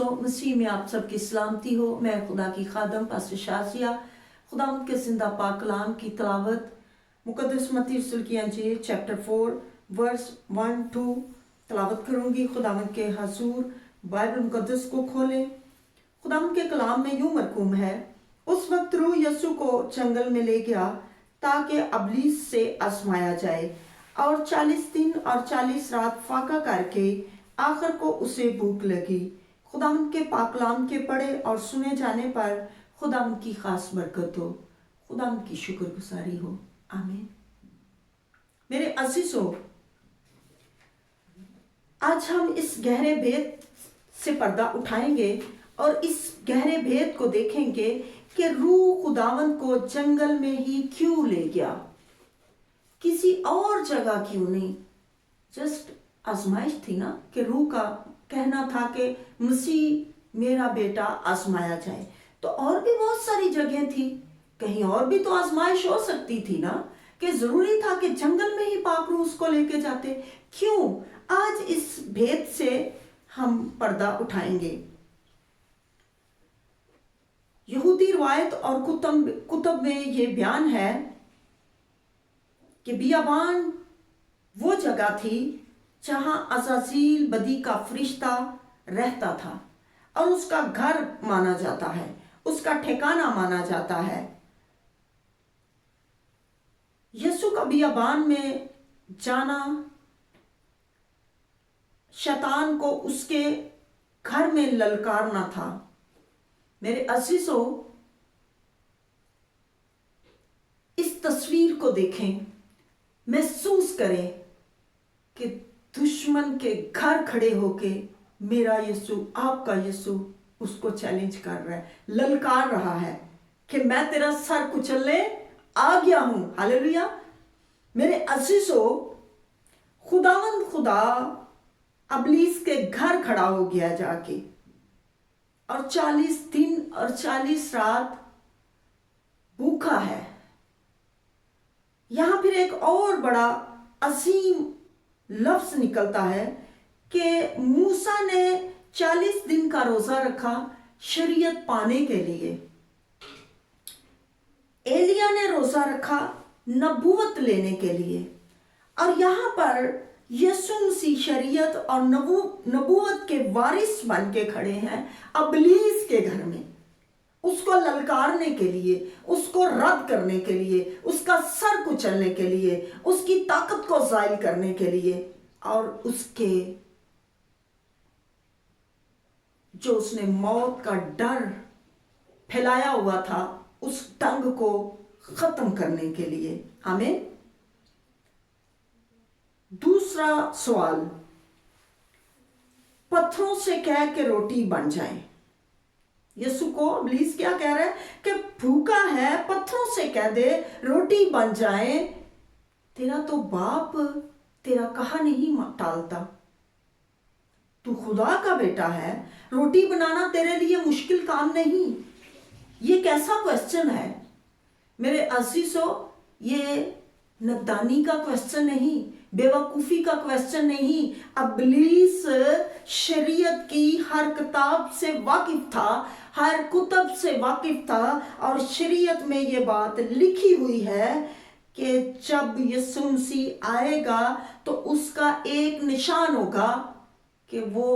अज़ीज़ों, मसीह में आप सबकी सलामती हो। मैं खुदा की खादम पास्टर शाजिया खुदावंद के जिंदा पाक कलाम की तलावत मुकद्दस मत्ती रसूल की अंजील चैप्टर 4 वर्स 1-2 तलावत करूंगी। खुदावंद के हजूर बाइबल मुकद्दस को खोलें। खुदावंद के कलाम में यूं मरकूम है, उस वक्त रूह यीशु को जंगल में ले गया ताकि अबलीस से आजमाया जाए, और 40 दिन और 40 रात फाका करके आखिर को उसे भूख लगी। खुदावंद के पाक कलाम के पढ़े और सुने जाने पर खुदावंद की खास बरकत हो, खुदावंद की शुक्रगुजारी हो। आमीन। मेरे अजीजों, आज हम इस गहरे भेद से पर्दा उठाएंगे और इस गहरे भेद को देखेंगे कि रूह खुदावंद को जंगल में ही क्यों ले गया, किसी और जगह क्यों नहीं। जस्ट आजमाइश थी ना, कि रूह का कहना था कि मसीह मेरा बेटा आजमाया जाए, तो और भी बहुत सारी जगह थी, कहीं और भी तो आजमाइश हो सकती थी ना, कि जरूरी था कि जंगल में ही पाक रूह उसको लेके जाते। क्यों? आज इस भेद से हम पर्दा उठाएंगे। यहूदी रिवायत और कुतुब में ये बयान है कि बियाबान वो जगह थी जहां अज़ाज़ील बदी का फरिश्ता रहता था और उसका घर माना जाता है, उसका ठिकाना माना जाता है। यीशु का बियाबान में जाना शैतान को उसके घर में ललकारना था। मेरे अजीजों, इस तस्वीर को देखें, महसूस करें कि दुश्मन के घर खड़े होके मेरा यीशु, आपका यीशु उसको चैलेंज कर रहा है, ललकार रहा है कि मैं तेरा सर कुचलने आ गया हूं। हालेलुया। मेरे अजीजों, खुदावंद खुदा अबलीस के घर खड़ा हो गया जाके, और 40 दिन और 40 रात भूखा है। यहां फिर एक और बड़ा अजीम लफ्ज निकलता है कि मूसा ने 40 दिन का रोजा रखा शरीयत पाने के लिए, एलिया ने रोजा रखा नबूवत लेने के लिए, और यहां पर यीशु मसीह शरीयत और नबूवत के वारिस बन के खड़े हैं अबलीस के घर में, उसको ललकारने के लिए, उसको रद्द करने के लिए, उसका सर कुचलने के लिए, उसकी ताकत को ज़ायल करने के लिए, और उसके जो उसने मौत का डर फैलाया हुआ था उस डंग को खत्म करने के लिए। आमीन। दूसरा सवाल, पत्थरों से कह के रोटी बन जाए। यीशु को अबलीस क्या कह रहा है कि भूखा है, पत्थरों से कह दे रोटी बन जाए, तेरा तो बाप तेरा कहा नहीं टालता, तू खुदा का बेटा है, रोटी बनाना तेरे लिए मुश्किल काम नहीं। ये कैसा क्वेश्चन है मेरे अजीजों? ये नदानी का क्वेश्चन नहीं, बेवकूफ़ी का क्वेश्चन नहीं। अबलीस शरीयत की हर किताब से वाकिफ था, हर कुतुब से वाकिफ था, और शरीयत में ये बात लिखी हुई है कि जब यीशु मसीह आएगा तो उसका एक निशान होगा कि वो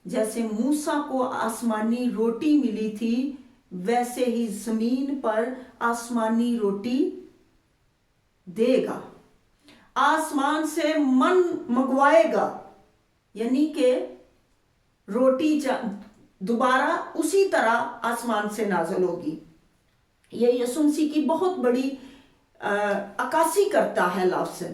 जैसे मूसा को आसमानी रोटी मिली थी, वैसे ही जमीन पर आसमानी रोटी देगा, आसमान से मन मंगवाएगा, यानी कि रोटी दोबारा उसी तरह आसमान से नाज़िल होगी। ये यीशु मसीह की बहुत बड़ी अक्कासी करता है लफ्ज़।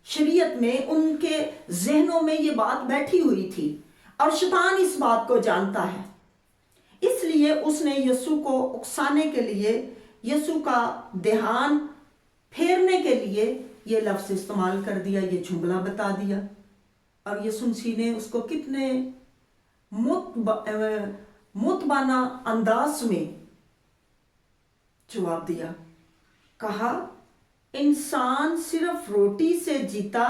शरीयत में उनके जहनों में ये बात बैठी हुई थी और शैतान इस बात को जानता है, इसलिए उसने यीशु को उकसाने के लिए, यीशु का ध्यान फेरने के लिए ये लफ्ज़ इस्तेमाल कर दिया, ये जुमला बता दिया। और यीशु मसीह ने उसको कितने मुतबाना अंदाज में जवाब दिया। कहा, इंसान सिर्फ रोटी से जीता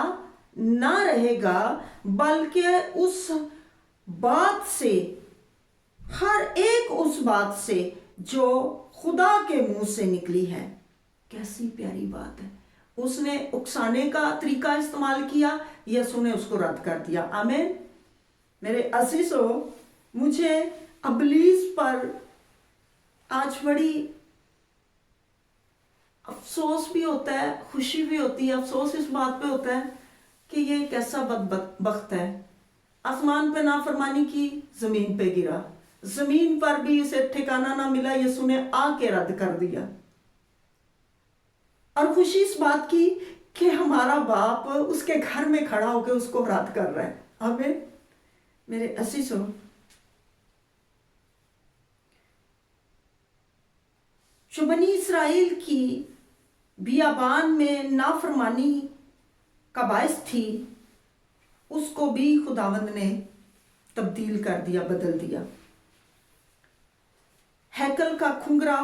ना रहेगा, बल्कि उस बात से ہر ایک اس بات سے جو خدا کے منہ سے نکلی ہے۔ کیسی پیاری بات ہے۔ اس نے اکسانے کا طریقہ استعمال کیا، یسوع نے اس کو رد کر دیا۔ آمین۔ میرے عزیزو، مجھے ابلیس پر آج بڑی افسوس بھی ہوتا ہے، خوشی بھی ہوتی ہے۔ افسوس اس بات پہ ہوتا ہے کہ یہ کیسا بدبخت ہے، آسمان پہ نافرمانی کی، زمین پہ گرا، زمین پر بھی اسے ٹھکانہ نہ ملا، یسوع نے آ کے رد کر دیا۔ اور خوشی اس بات کی کہ ہمارا باپ اس کے گھر میں کھڑا ہو کے اس کو رد کر رہا ہے۔ آمین۔ میرے عزیزو، جو بنی اسرائیل کی بیابان میں نافرمانی کا باعث تھی، اس کو بھی خداوند نے تبدیل کر دیا، بدل دیا۔ ہیکل کا کھنگرا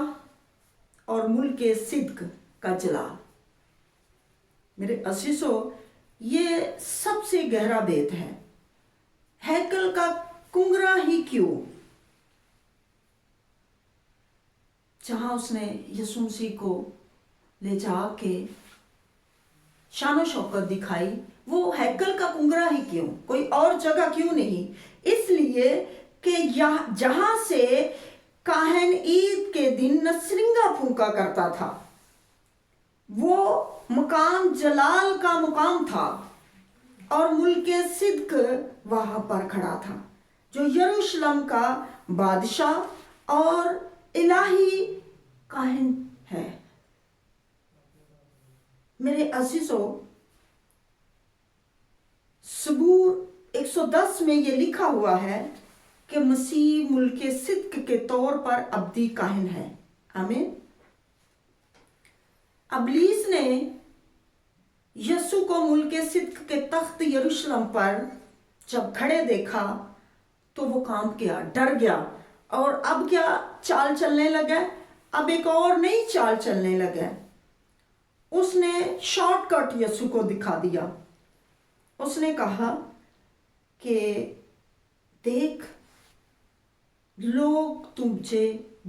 اور ملک صدق کا جلال۔ میرے عزیزو، یہ سب سے گہرا بید ہے۔ ہیکل کا کنگرا ہی کیوں؟ جہاں اس نے یسوع مسیح کو لے جا کے شان و شوکت دکھائی، وہ ہیکل کا کنگرا ہی کیوں؟ کوئی اور جگہ کیوں نہیں؟ اس لیے کہ جہاں سے کاہن عید کے دن نسرنگا پھونکا کرتا تھا، وہ مقام جلال کا مقام تھا، اور ملک صدق وہاں پر کھڑا تھا، جو یروشلم کا بادشاہ اور الہی کاہن ہے۔ میرے عزیزو، زبور 110 میں یہ لکھا ہوا ہے کہ مسیح ملک صدق کے طور پر ابدی کاہن ہے۔ آمین۔ ابلیس نے یسوع کو ملک صدق کے تخت یروشلم پر جب کھڑے دیکھا تو وہ کانپ گیا، ڈر گیا، اور اب کیا چال چلنے لگا؟ اب ایک اور نئی چال چلنے لگا۔ اس نے شارٹ کٹ یسوع کو دکھا دیا۔ اس نے کہا کہ دیکھ، لوگ تجھے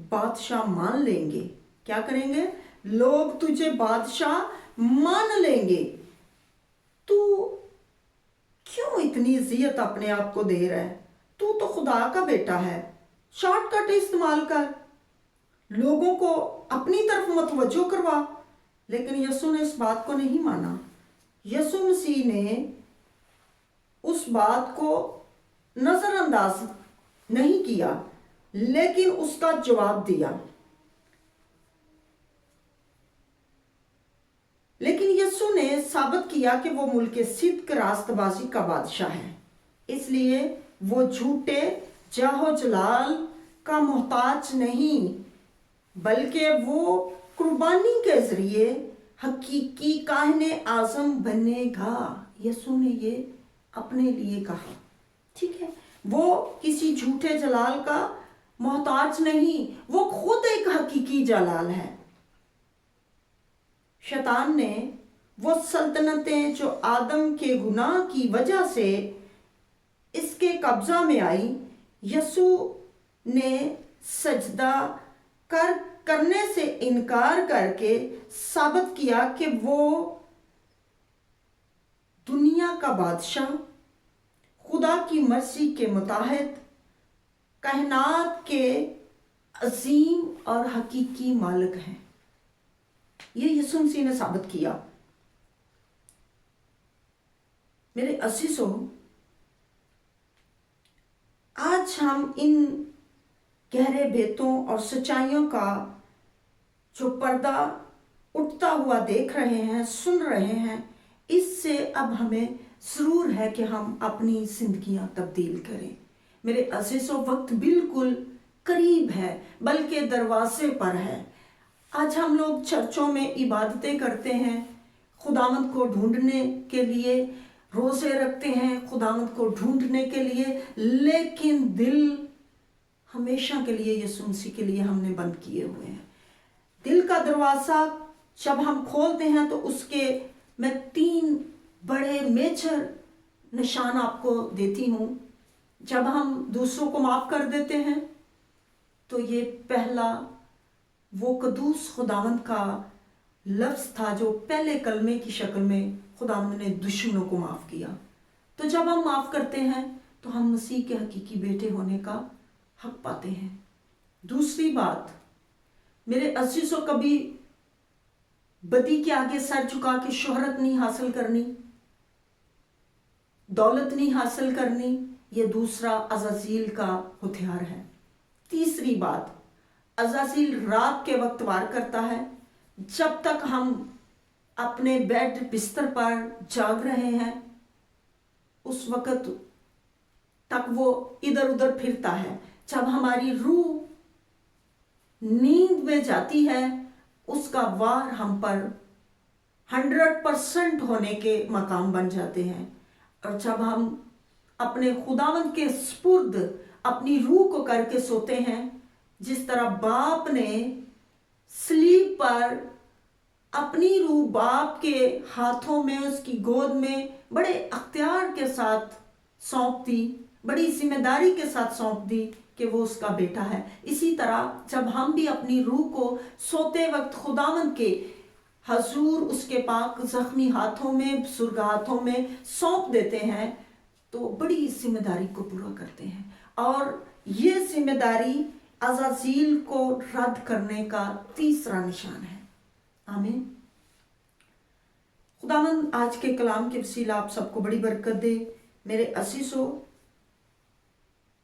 بادشاہ مان لیں گے۔ کیا کریں گے؟ لوگ تجھے بادشاہ مان لیں گے۔ تو کیوں اتنی عزت اپنے آپ کو دے رہا ہے؟ تو خدا کا بیٹا ہے۔ شارٹ کٹ استعمال کر، لوگوں کو اپنی طرف متوجہ کروا۔ لیکن یسوع نے اس بات کو نہیں مانا۔ یسوع مسیح نے اس بات کو نظر انداز نہیں کیا، لیکن اس کا جواب دیا۔ لیکن یسوع نے ثابت کیا کہ وہ ملک صدق راست بازی کا بادشاہ ہے، اس لیے وہ جھوٹے جاہ و جلال کا محتاج نہیں، بلکہ وہ قربانی کے ذریعے حقیقی کاہن اعظم بنے گا۔ یسوع نے یہ اپنے لیے کہا، ٹھیک ہے؟ وہ کسی جھوٹے جلال کا محتاج نہیں، وہ خود ایک حقیقی جلال ہے۔ شیطان نے وہ سلطنتیں جو آدم کے گناہ کی وجہ سے اس کے قبضہ میں آئی، یسوع نے سجدہ کرنے سے انکار کر کے ثابت کیا کہ وہ دنیا کا بادشاہ، خدا کی مرضی کے متحد، کائنات کے عظیم اور حقیقی مالک ہیں۔ یہ یسوع مسیح نے ثابت کیا۔ میرے عزیزو، آج ہم ان گہرے باتوں اور سچائیوں کا جو پردہ اٹھتا ہوا دیکھ رہے ہیں، سن رہے ہیں، اس سے اب ہمیں ضرور ہے کہ ہم اپنی زندگیاں تبدیل کریں۔ میرے عزیزو، وقت بالکل قریب ہے، بلکہ دروازے پر ہے۔ آج ہم لوگ چرچوں میں عبادتیں کرتے ہیں، خداوند کو ڈھونڈنے کے لیے روزے رکھتے ہیں، خداوند کو ڈھونڈنے کے لیے، لیکن دل ہمیشہ کے لیے یسوع مسیح کے لیے ہم نے بند کیے ہوئے ہیں۔ دل کا دروازہ جب ہم کھولتے ہیں تو اس کے میں 3 بڑے میجر نشان آپ کو دیتی ہوں۔ جب ہم دوسروں کو معاف کر دیتے ہیں، तो ये पहला वो कदूस खुदावंद का लफ्ज़ था जो पहले कलमे की शक्ल में खुदावंद ने दुश्मनों को माफ़ किया। तो जब हम माफ़ करते हैं तो हम मसीह के हकीकी बेटे होने का हक पाते हैं। दूसरी बात, मेरे अजीज़ों, कभी बदी के आगे सर झुका के शोहरत नहीं हासिल करनी, दौलत नहीं हासिल करनी, ये दूसरा अज़ाज़ील का हथियार है। तीसरी बात, अज़ाज़ील रात के वक्त वार करता है। जब तक हम अपने बेड बिस्तर पर जाग रहे हैं उस वक्त तक वो इधर उधर फिरता है। जब हमारी रूह नींद में जाती है उसका वार हम पर 100% होने के मकाम बन जाते हैं। और जब हम अपने खुदावंद के सुपुर्द अपनी रूह को करके सोते हैं, जिस तरह बाप ने स्लीप पर अपनी रूह बाप के हाथों में, उसकी गोद में बड़े अख्तियार के साथ सौंप दी, बड़ी जिम्मेदारी के साथ सौंप दी कि वो उसका बेटा है, इसी तरह जब हम भी अपनी रूह को सोते वक्त खुदावंद के हजूर उसके पाक जख्मी हाथों में, बुजुर्ग हाथों में सौंप देते हैं तो बड़ी जिम्मेदारी को पूरा करते हैं। और ये जिम्मेदारी अज़ाज़ील को रद्द करने का तीसरा निशान है। आमीन। खुदावंद आज के कलाम के वसीला आप सबको बड़ी बरकत दे। मेरे असीसों,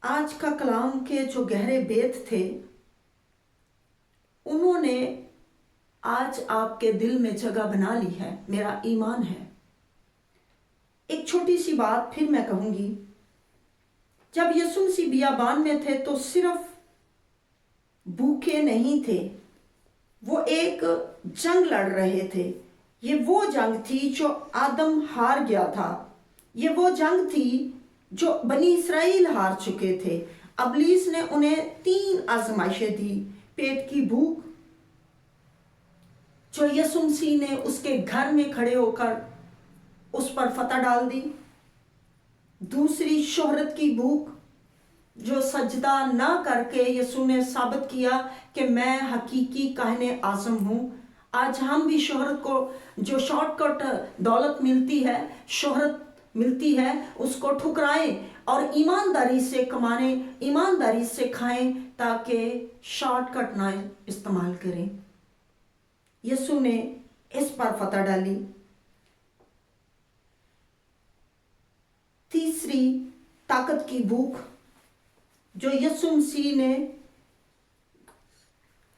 आज का कलाम के जो गहरे बेत थे उन्होंने आज आपके दिल में जगह बना ली है, मेरा ईमान है। एक छोटी सी बात फिर मैं कहूंगी, जब यीशु मसीह बियाबान में थे तो सिर्फ भूखे नहीं थे, वो एक जंग लड़ रहे थे। ये वो जंग थी जो आदम हार गया था, ये वो जंग थी जो बनी इसराइल हार चुके थे। अबलीस ने उन्हें 3 आजमाइशें दी। पेट की भूख जो यीशु मसीह ने उसके घर में खड़े होकर उस पर फतह डाल दी। दूसरी शोहरत की भूख जो सजदा ना करके यीशु ने साबित किया कि मैं हकीकी काहिने आज़म हूँ। आज हम भी शोहरत को, जो शॉर्टकट दौलत मिलती है, शोहरत मिलती है, उसको ठुकराएं और ईमानदारी से कमाने, ईमानदारी से खाएं ताकि शॉर्टकट ना इस्तेमाल करें। यीशु ने इस पर फतह डाली। तीसरी ताकत की भूख जो यीशु मसीह ने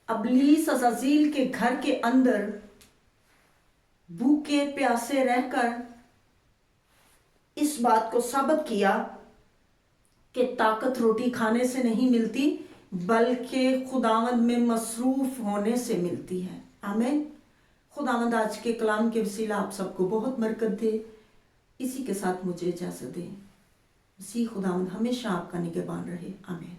अबलीस अज़ाज़ील के घर के अंदर भूखे प्यासे रहकर इस बात को साबित किया कि ताकत रोटी खाने से नहीं मिलती बल्कि खुदावंद में मसरूफ होने से मिलती है। आमीन। खुदावंद आज के कलाम के वसीला आप सबको बहुत बरकत दे। इसी के साथ मुझे इजाजत दें। मसीह खुदावंद हमेशा आपका निगहबान रहे। आमीन।